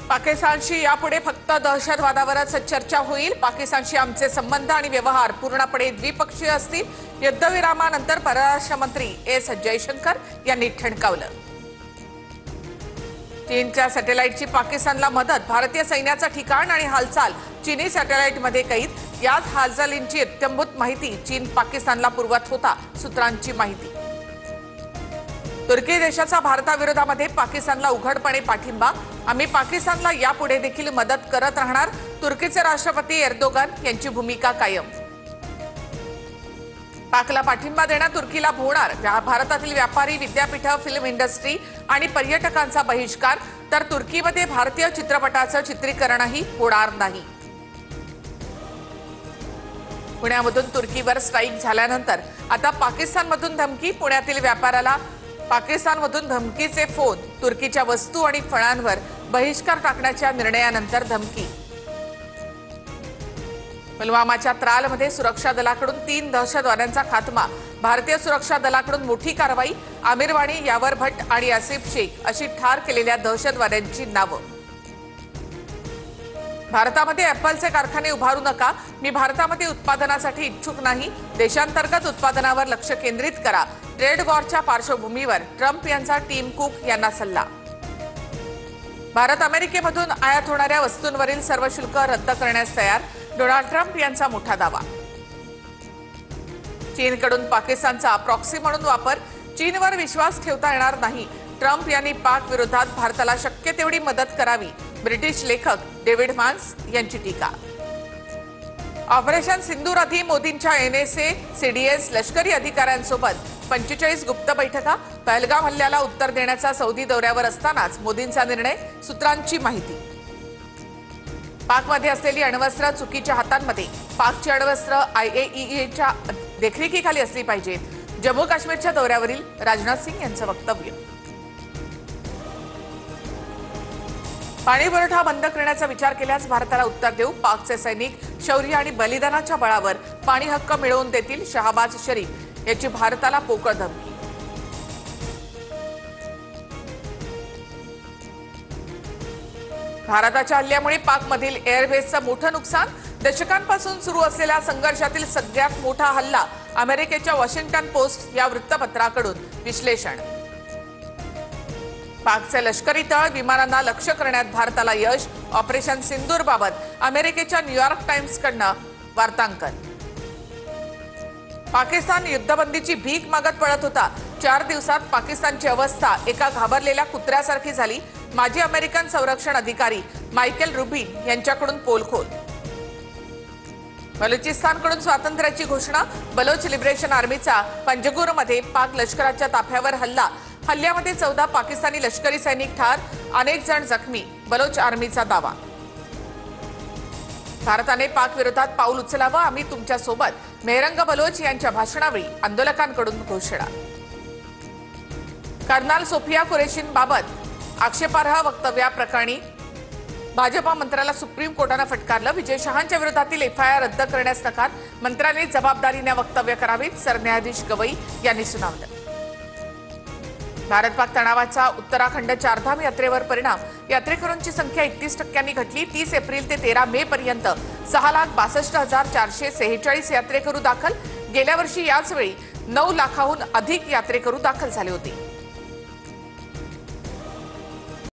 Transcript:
पाकिस्तानशी यापुढे फक्त दहशतवादावरच चर्चा होईल। पाकिस्तानशी आमचे संबंध आणि व्यवहार पूर्णपणे द्विपक्षीय असतील, युद्धविरामानंतर परराष्ट्र मंत्री एस जयशंकर यांनी ठणकावलं। चीनच्या सॅटेलाइटची पाकिस्तानला मदत, भारतीय सैन्याचं ठिकाण आणि हालचाल चीनी सॅटेलाइटमध्ये कैद। याच हालचालींची इत्थंभूत माहिती चीन पाकिस्तानला पुरवत होता, सूत्रांची माहिती। तुर्की देशाचा भारताविरोधामध्ये पाकिस्तानला उघडपणे पाठिंबा, आम्ही पाकिस्तानला यापुढे देखील मदत करत राहणार, तुर्कीचे राष्ट्रपती एर्दोगन यांची भूमिका कायम। पाकला पाठिंबा देण्यात तुर्कीला भोवणार, भारतातील व्यापारी, विद्यापीठ, फिल्म इंडस्ट्री आणि पर्यटकांचा बहिष्कार, तर तुर्कीमध्ये भारतीय चित्रपटाचं चित्रीकरणही होणार नाही। पुण्यामधून तुर्कीवर स्ट्राईक झाल्यानंतर आता पाकिस्तानमधून धमकी, पुण्यातील व्यापाऱ्याला पाकिस्तानमधून धमकीचे फोन, तुर्कीच्या वस्तू आणि फळांवर बहिष्कार टाकण्याच्या निर्णयानंतर धमकी। पुलवामाच्या त्रालमध्ये सुरक्षा दलाकडून 3 दहशतवाद्यांचा खात्मा, भारतीय सुरक्षा दलाकडून मोठी कारवाई, आमिर वाणी, यावर भट्ट आणि आसिफ शेख अशी ठार केलेल्या दहशतवाद्यांची नावं। भारतामध्ये ॲपलचे कारखाने उभारू नका, मी भारतामध्ये उत्पादनासाठी इच्छुक नाही, देशांतर्गत उत्पादनावर लक्ष केंद्रित करा, ट्रेड वॉरच्या पार्श्वभूमीवर ट्रम्प यांचा टीम कुक यांना सल्ला। भारत अमेरिकेमधून आयात होणाऱ्या वस्तूंवरील सर्व शुल्क रद्द करण्यास तयार, डोनाल्ड ट्रम्प यांचा मोठा दावा। चीनकडून पाकिस्तानचा प्रॉक्सी म्हणून वापर, चीनवर विश्वास ठेवता येणार नाही, ट्रम्प यांनी पाक विरोधात भारताला शक्य तेवढी मदत करावी, ब्रिटिश लेखक डेव्हिड मान्स यांची टीका। ऑपरेशन सिंदूर आधी मोदींच्या NSA, CDS लष्करी अधिकाऱ्यांसोबत 45 गुप्त बैठका, पहलगाम हल्ल्याला उत्तर देण्याचा सौदी दौऱ्यावर असतानाच मोदींचा निर्णय, सूत्रांची माहिती। पाकमध्ये असलेली अण्वस्त्र चुकीच्या हातांमध्ये, पाकची अण्वस्त्र IAEAच्या देखरेखीखाली असली पाहिजेत, जम्मू काश्मीरच्या दौऱ्यावरील राजनाथ सिंग यांचं वक्तव्य। पाणी पुरवठा बंद करण्याचा विचार केल्यास भारताला उत्तर देऊ, पाकचे सैनिक शौर्य आणि बलिदानाच्या बळावर पाणी हक्क मिळवून देतील, शहबाज शरीफ याची भारताला पोकळ धमकी। भारताच्या हल्ल्यामुळे पाकमधील एअरबेसचं मोठं नुकसान, दशकांपासून सुरू असलेल्या संघर्षातील सगळ्यात मोठा हल्ला, अमेरिकेच्या वॉशिंग्टन पोस्ट या वृत्तपत्राकडून विश्लेषण। पाकचे लष्करी तळ, विमानांना लक्ष्य करण्यात भारताला यश, ऑपरेशन सिंदूरबाबत अमेरिकेच्या न्यूयॉर्क टाइम्सकडनं वार्तांकन। पाकिस्तान युद्धबंदीची भीक मागत पळत होता, 4 दिवसात पाकिस्तानची अवस्था एका घाबरलेल्या कुत्र्यासारखी झाली, माजी अमेरिकन संरक्षण अधिकारी मायकेल रुबिन यांच्याकडून पोलखोल। बलुचिस्तानकडून स्वातंत्र्याची घोषणा, बलोच लिबरेशन आर्मीचा पंजगुरमध्ये पाक लष्कराच्या ताफ्यावर हल्ला, हल्ल्यामध्ये 14 पाकिस्तानी लष्करी सैनिक ठार, अनेक जण जखमी, बलोच आर्मीचा दावा। भारताने पाक विरोधात पाऊल उचलावं, आम्ही तुमच्या सोबत, मेहरंग बलोच यांच्या भाषणावेळी आंदोलकांकडून घोषणा। कर्नल सोफिया कुरेशींबाबत आक्षेपार्ह वक्तव्याप्रकरणी भाजपा मंत्र्याला सुप्रीम कोर्टानं फटकारलं, विजय शहांच्या विरोधातील FIR रद्द करण्यास नकार, मंत्र्यांनी जबाबदारीने वक्तव्य करावीत, सरन्यायाधीश गवई यांनी सुनावलं। भारत पाक तणावाचा उत्तराखंड चारधाम यात्रेवर परिणाम, यात्रेकरूंची संख्या 31% घटली, 30 एप्रिल ते 13 मे पर्यंत 6,62,446 यात्रेकरू दाखल, गेल्या वर्षी याच वेळी 9 लाखाहून अधिक यात्रेकरू दाखल झाले होते।